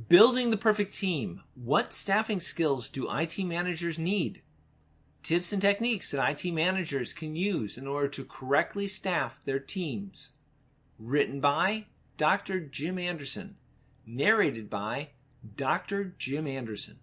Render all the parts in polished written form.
Building the perfect team. What staffing skills do IT managers need? Tips and techniques that IT managers can use in order to correctly staff their teams. Written by Dr. Jim Anderson. Narrated by Dr. Jim Anderson.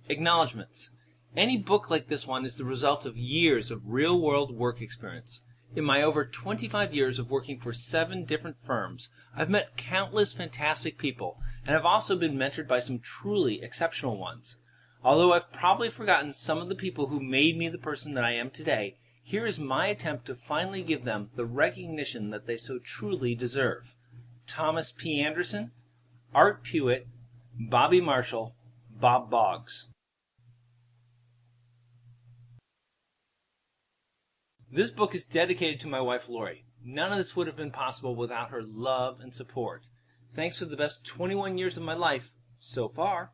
Acknowledgements. Any book like this one is the result of years of real-world work experience. In my over 25 years of working for 7 different firms, I've met countless fantastic people, and I've also been mentored by some truly exceptional ones. Although I've probably forgotten some of the people who made me the person that I am today, here is my attempt to finally give them the recognition that they so truly deserve. Thomas P. Anderson, Art Pewitt, Bobby Marshall, Bob Boggs. This book is dedicated to my wife, Lori. None of this would have been possible without her love and support. Thanks for the best 21 years of my life so far.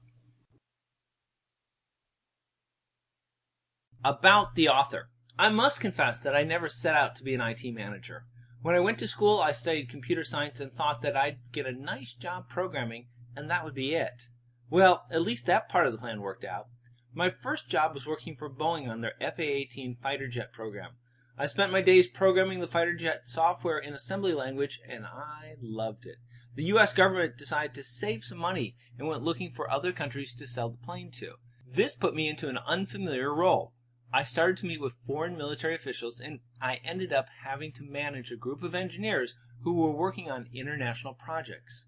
About the author. I must confess that I never set out to be an IT manager. When I went to school, I studied computer science and thought that I'd get a nice job programming, and that would be it. Well, at least that part of the plan worked out. My first job was working for Boeing on their FA-18 fighter jet program. I spent my days programming the fighter jet software in assembly language, and I loved it. The U.S. government decided to save some money and went looking for other countries to sell the plane to. This put me into an unfamiliar role. I started to meet with foreign military officials, and I ended up having to manage a group of engineers who were working on international projects.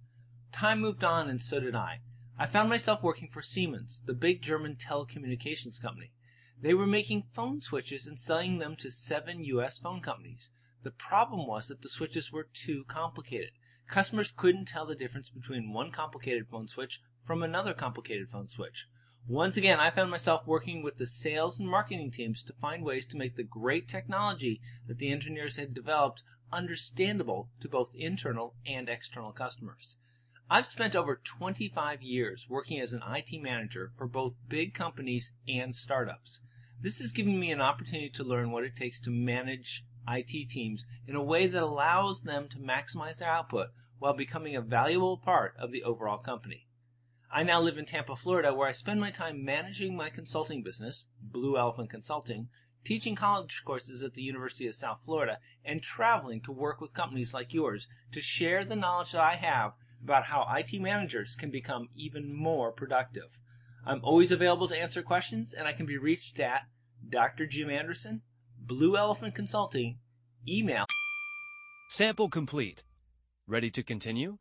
Time moved on, and so did I. I found myself working for Siemens, the big German telecommunications company. They were making phone switches and selling them to 7 U.S. phone companies. The problem was that the switches were too complicated. Customers couldn't tell the difference between one complicated phone switch from another complicated phone switch. Once again, I found myself working with the sales and marketing teams to find ways to make the great technology that the engineers had developed understandable to both internal and external customers. I've spent over 25 years working as an IT manager for both big companies and startups. This has given me an opportunity to learn what it takes to manage IT teams in a way that allows them to maximize their output while becoming a valuable part of the overall company. I now live in Tampa, Florida, where I spend my time managing my consulting business, Blue Elephant Consulting, teaching college courses at the University of South Florida, and traveling to work with companies like yours to share the knowledge that I have about how IT managers can become even more productive. I'm always available to answer questions, and I can be reached at Dr. Jim Anderson, Blue Elephant Consulting, email. Sample complete. Ready to continue?